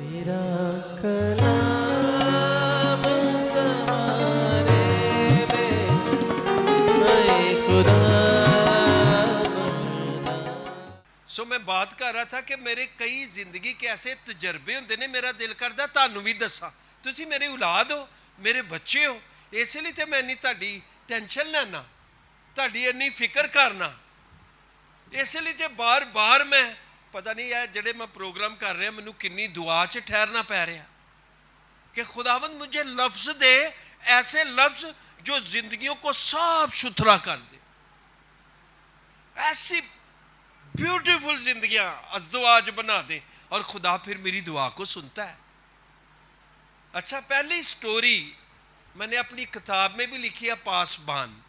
तेरा कलाम ज़माने में मैं खुदा बनना। सो मैं बात कर रहा था कि मेरे कई जिंदगी के ऐसे तजर्बे होंगे ने, मेरा दिल करता तुहानू भी दसा। तुसी मेरी औलाद हो, मेरे बच्चे हो, इसलिए तो मैं नहीं ताड़ी टेंशन लेना, ताड़ी इन्नी फिक्र करना। इसलिए जो बार बार मैं पता नहीं है जड़े मैं प्रोग्राम कर रहा मैनू किन्नी दुआ च ठहरना पै रहा कि खुदावंद मुझे लफ्ज दे, ऐसे लफ्ज जो जिंदगियों को साफ सुथरा कर दे, ऐसी ब्यूटीफुल जिंदगियां अज़दवाज बना दे। और खुदा फिर मेरी दुआ को सुनता है। अच्छा, पहली स्टोरी मैंने अपनी किताब में भी लिखी है, पासबान,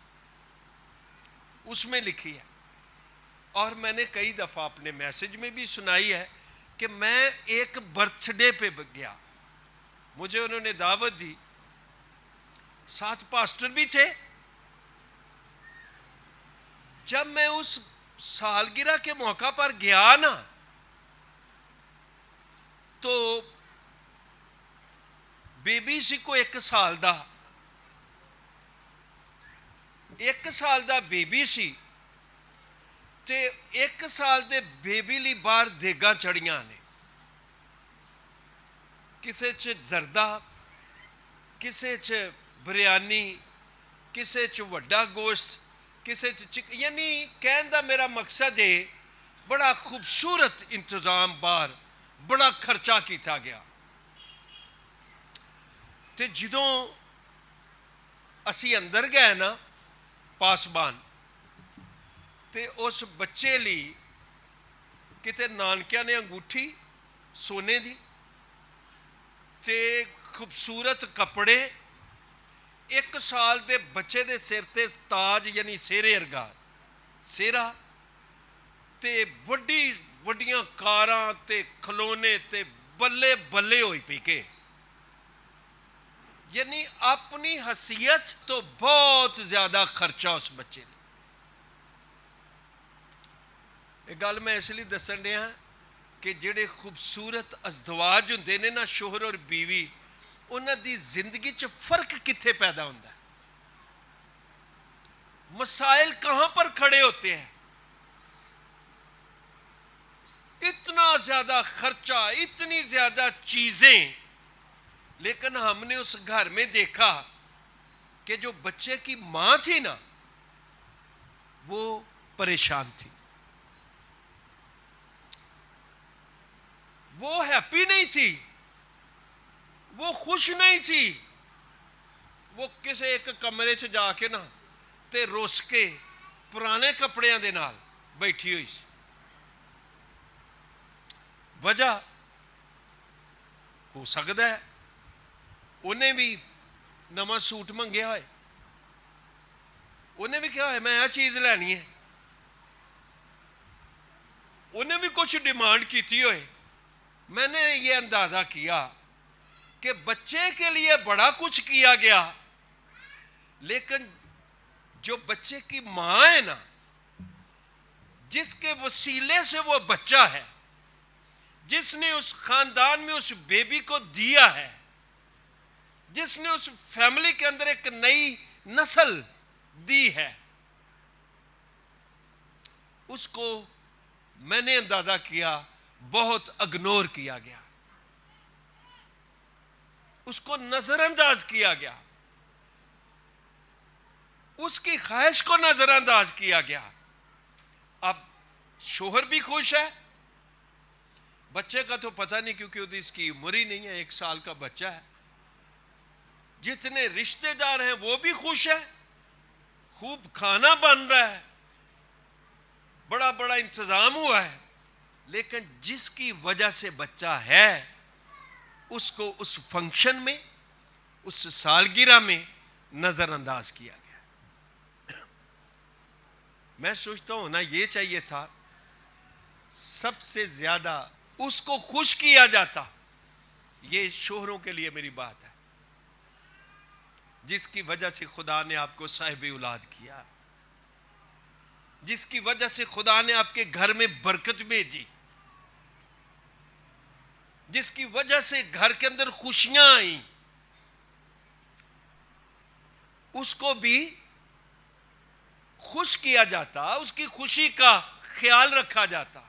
उसमें लिखी है और मैंने कई दफ़ा अपने मैसेज में भी सुनाई है कि मैं एक बर्थडे पे गया, मुझे उन्होंने दावत दी, साथ पास्टर भी थे। जब मैं उस सालगिरह के मौका पर गया ना, तो बेबी सी को 1 साल दा, 1 साल दा बेबी सी ते 1 साल दे बेबी ली बाहर देगा चढ़ियां ने, किसे च जरदा, किसे च बिरयानी, किसे च वड्डा गोश्त, किसे च यानी कहने का मेरा मकसद है बड़ा खूबसूरत इंतजाम, बाहर बड़ा खर्चा किया गया। तो जदों असी अंदर गए ना पासबान, तो उस बच्चे ली किते नानकिया ने अंगूठी सोने दी ते खूबसूरत कपड़े, 1 साल के बच्चे के सिर ते ताज यानी सेहरे अर्गा सेहरा, ते वड्डी वड्डियां कारां ते खलोने ते बल्ले बल्ले होई पी के, यानी अपनी हसीयत तो बहुत ज्यादा खर्चा उस बच्चे ने। ये गल मैं इसलिए दसन दिया कि जेडे खूबसूरत अज़दवाज होंदे ने ना, शोहर और बीवी, उन्हों की जिंदगी च फर्क कित्थे पैदा होता है, मसाइल कहां पर खड़े होते हैं। इतना ज्यादा खर्चा, इतनी ज्यादा चीजें, लेकिन हमने उस घर में देखा कि जो बच्चे की मां थी ना, वो परेशान थी, वो हैप्पी नहीं थी, वो खुश नहीं थी। वो किसी एक कमरे च जाके ना ते रुस के पुराने कपड़ियां दे नाल बैठी हुई सी। वजह हो सकता है उन्हें भी नवा सूट मंगया होए, उन्हें भी कहा है मैं यह चीज लैनी है, उन्हें भी कुछ डिमांड की होए। मैंने ये अंदाजा किया कि बच्चे के लिए बड़ा कुछ किया गया, लेकिन जो बच्चे की मां है ना, जिसके वसीले से वो बच्चा है, जिसने उस खानदान में उस बेबी को दिया है, जिसने उस फैमिली के अंदर एक नई नस्ल दी है, उसको मैंने अंदाजा किया बहुत इग्नोर किया गया, उसको नजरअंदाज किया गया, उसकी ख्वाहिश को नजरअंदाज किया गया। अब शोहर भी खुश है, बच्चे का तो पता नहीं क्योंकि इसकी उम्र ही नहीं है, 1 साल का बच्चा है। जितने रिश्तेदार हैं वो भी खुश है, खूब खाना बन रहा है, बड़ा बड़ा इंतजाम हुआ है, लेकिन जिसकी वजह से बच्चा है, उसको उस फंक्शन में, उस सालगिरह में नजरअंदाज किया गया। मैं सोचता हूं ना, ये चाहिए था सबसे ज्यादा उसको खुश किया जाता। ये शोहरों के लिए मेरी बात है, जिसकी वजह से खुदा ने आपको साहिब औलाद किया, जिसकी वजह से खुदा ने आपके घर में बरकत भेजी, जिसकी वजह से घर के अंदर खुशियां आई, उसको भी खुश किया जाता, उसकी खुशी का ख्याल रखा जाता।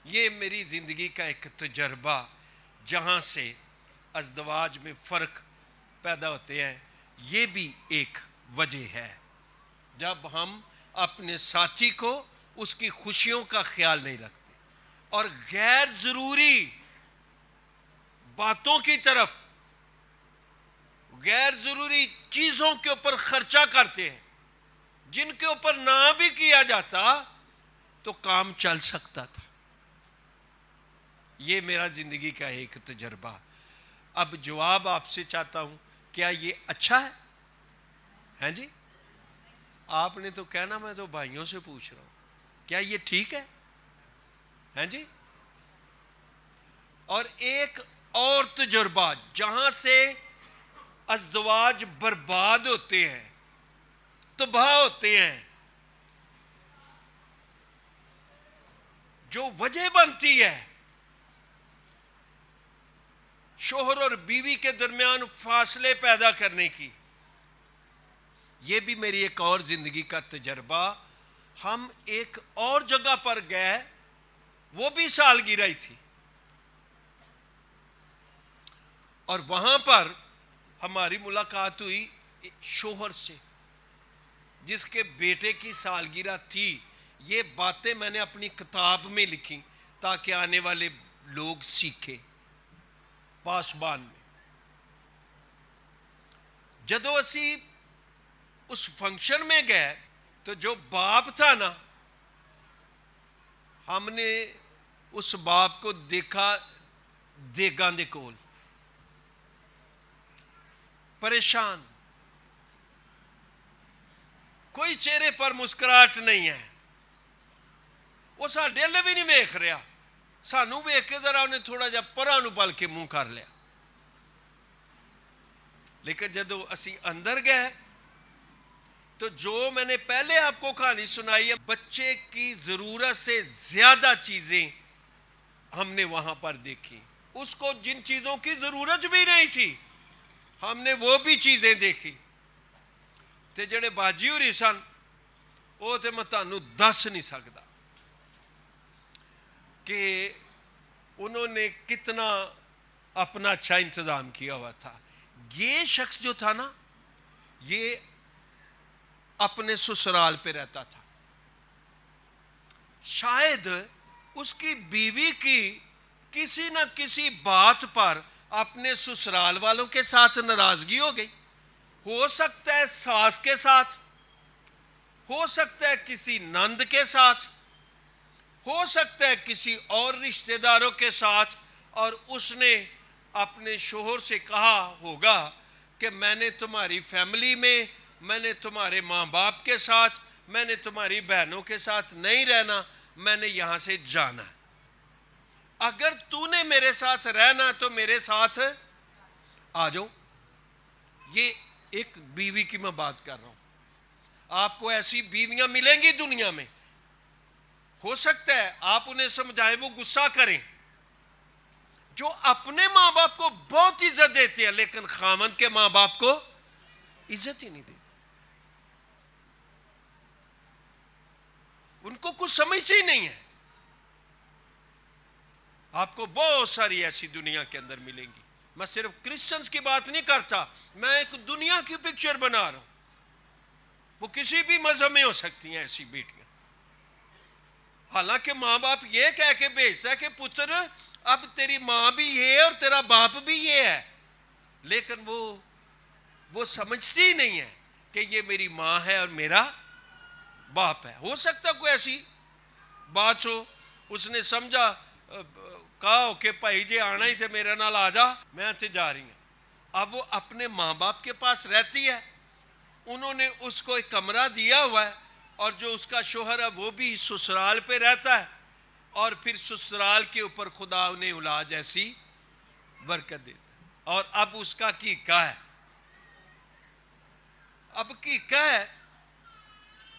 ये मेरी जिंदगी का एक तजर्बा, जहां से अज़दवाज में फर्क पैदा होते हैं, ये भी एक वजह है। जब हम अपने साथी को उसकी खुशियों का ख्याल नहीं रखते और गैर जरूरी बातों की तरफ, गैर जरूरी चीजों के ऊपर खर्चा करते हैं, जिनके ऊपर ना भी किया जाता तो काम चल सकता था। ये मेरा जिंदगी का एक तजर्बा। अब जवाब आपसे चाहता हूं, क्या ये अच्छा है? हैं जी? आपने तो कहना मैं तो भाइयों से पूछ रहा हूं, क्या ये ठीक है? हैं जी? और एक और तजुर्बा, जहां से अज़दवाज बर्बाद होते हैं, तबाह होते हैं, जो वजह बनती है शोहर और बीवी के दरमियान फासले पैदा करने की, यह भी मेरी एक और जिंदगी का तजर्बा। हम एक और जगह पर गए, वो भी सालगिरह ही थी, और वहां पर हमारी मुलाकात हुई शोहर से, जिसके बेटे की सालगिरह थी। ये बातें मैंने अपनी किताब में लिखी ताकि आने वाले लोग सीखे। पासबान में जदों असी उस फंक्शन में गए तो जो बाप था ना, हमने उस बाप को देखा देगां दे कोल, परेशान, कोई चेहरे पर मुस्कुराहट नहीं है। वो साडे अल्ल भी नहीं वेख रहा, सानू वेख के जरा उन्हें थोड़ा जा परां नूं पल के मुंह कर लिया। लेकिन जदों असी अंदर गए तो जो मैंने पहले आपको कहानी सुनाई है, बच्चे की जरूरत से ज्यादा चीजें हमने वहां पर देखी। उसको जिन चीजों की जरूरत भी नहीं थी, हमने वो भी चीजें देखी। ते जेड़े बाजी होरी सन, वो तो मैं तुहानू दस नहीं सकता कि उन्होंने कितना अपना अच्छा इंतजाम किया हुआ था। ये शख्स जो था ना, ये अपने ससुराल पे रहता था। शायद उसकी बीवी की किसी न किसी बात पर अपने ससुराल वालों के साथ नाराजगी हो गई। हो सकता है सास के साथ, हो सकता है किसी नंद के साथ, हो सकता है किसी और रिश्तेदारों के साथ, और उसने अपने शोहर से कहा होगा कि मैंने तुम्हारी फैमिली में, मैंने तुम्हारे माँ बाप के साथ, मैंने तुम्हारी बहनों के साथ नहीं रहना, मैंने यहां से जाना है। अगर तूने मेरे साथ रहना तो मेरे साथ आ जाओ। ये एक बीवी की मैं बात कर रहा हूं। आपको ऐसी बीवियां मिलेंगी दुनिया में, हो सकता है आप उन्हें समझाएं, वो गुस्सा करें, जो अपने मां बाप को बहुत इज्जत देते हैं लेकिन खामन के मां बाप को इज्जत ही नहीं देते। उनको कुछ समझते ही नहीं है। आपको बहुत सारी ऐसी दुनिया के अंदर मिलेंगी। मैं सिर्फ क्रिश्चियंस की बात नहीं करता, मैं एक दुनिया की पिक्चर बना रहा हूं। वो किसी भी मजहब में हो सकती हैं ऐसी बेटियां। हालांकि मां बाप ये कह के भेजता है कि पुत्र अब तेरी मां भी ये है और तेरा बाप भी ये है, लेकिन वो समझती ही नहीं है कि ये मेरी मां है और मेरा बाप है। हो सकता कोई ऐसी बात हो, उसने समझा, कहा हो कि भाई जी आना ही थे मेरे नाल आ जा, मैं इत्थे जा रही हूं। अब वो अपने मां बाप के पास रहती है, उन्होंने उसको एक कमरा दिया हुआ है, और जो उसका शोहर है वो भी ससुराल पे रहता है, और फिर ससुराल के ऊपर खुदा उन्हें औलाद ऐसी बरकत देता है। और अब उसका कीका है, अब कीका है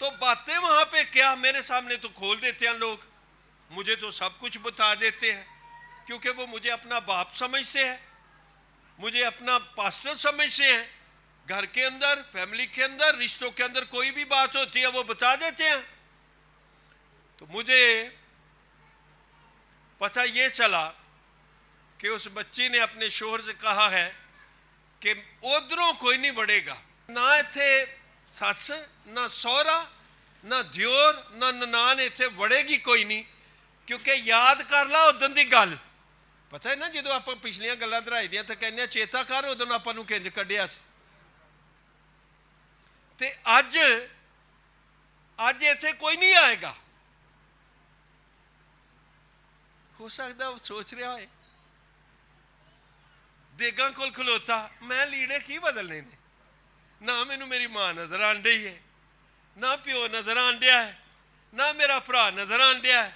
तो बातें वहां पे क्या मेरे सामने तो खोल देते हैं लोग, मुझे तो सब कुछ बता देते हैं क्योंकि वो मुझे अपना बाप समझते हैं, मुझे अपना पास्टर समझते हैं। घर के अंदर, फैमिली के अंदर, रिश्तों के अंदर कोई भी बात होती है वो बता देते हैं। तो मुझे पता ये चला कि उस बच्ची ने अपने शोहर से कहा है कि उधरों कोई नहीं बढ़ेगा, ना इथे सस, ना सौरा, ना दियोर, ना ननान, इथे बढ़ेगी कोई नहीं। क्योंकि याद कर ला उदन की गल, पता है ना, जो आप पिछलियां गल्लां दोहराई दियां तो कहने चेता कर उदों आपां नूं किंज कढिया सी। ते अज इथे कोई नहीं आएगा। हो सकता वो सोच रहा है देगां कोल खलोता, मैं लीड़े की बदलने ने, ना मैनू मेरी मां नजर आन डई है, ना प्यो नजर आन दिया है, ना मेरा भरा नजर आन दिया है।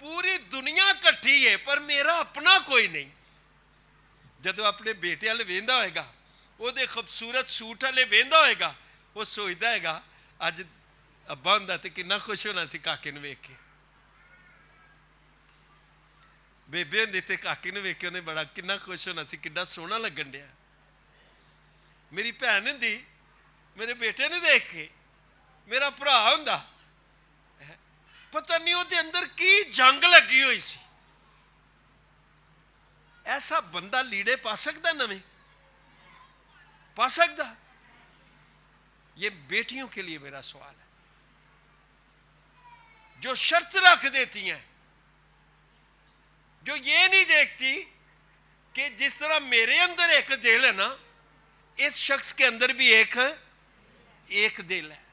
पूरी दुनिया कट्ठी है पर मेरा अपना कोई नहीं। जदों अपने बेटे वाले वेंदा होएगा, ਉਹਦੇ खूबसूरत सूट वाले वेंदा होएगा, वो सोचता है अज अब्बा हुंदा ते किन्ना खुश होना सी काके नूं वेख के। बेबे हुंदी ते काके नूं वेख के उन्हें बड़ा किन्ना खुश होना सी, किन्ना सोहना लगन दिया। मेरी भैन हुंदी मेरे बेटे नूं देख के, मेरा भरा हुंदा, पता नहीं उसके अंदर की जंग लगी हुई सी। ऐसा बंदा लीड़े पा सकता, नवे पा सकता? ये बेटियों के लिए मेरा सवाल है, जो शर्त रख देती हैं, जो ये नहीं देखती कि जिस तरह मेरे अंदर एक दिल है ना, इस शख्स के अंदर भी एक दिल है।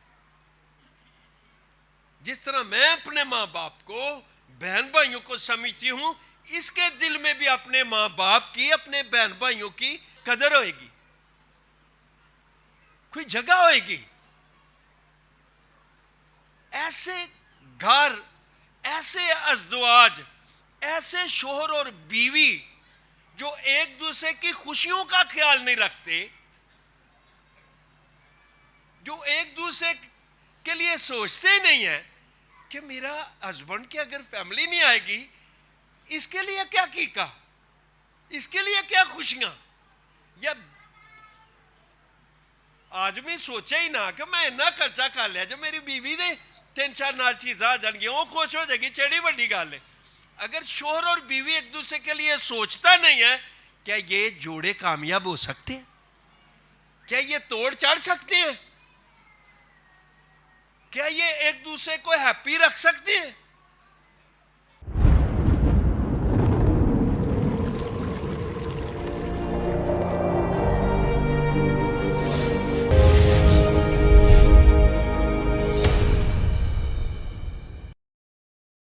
जिस तरह मैं अपने मां बाप को, बहन भाइयों को समझती हूं, इसके दिल में भी अपने मां बाप की, अपने बहन भाइयों की कदर होएगी, कोई जगह होएगी। ऐसे घर, ऐसे अज़दवाज, ऐसे शोहर और बीवी जो एक दूसरे की खुशियों का ख्याल नहीं रखते, जो एक दूसरे के लिए सोचते ही नहीं है कि मेरा हस्बैंड की अगर फैमिली नहीं आएगी, इसके लिए क्या कीका, इसके लिए क्या खुशियां। या आदमी सोचे ही ना कि मैं इन्ना खर्चा कर लिया, जब मेरी बीवी दे 3-4 नाल चीज़ां आ जाएंगी, वो खुश हो जाएगी, चेड़ी बड़ी गल है। अगर शोहर और बीवी एक दूसरे के लिए सोचता नहीं है, क्या ये जोड़े कामयाब हो सकते हैं? क्या ये तोड़ चढ़ सकते हैं? क्या ये एक दूसरे को हैप्पी रख सकते हैं?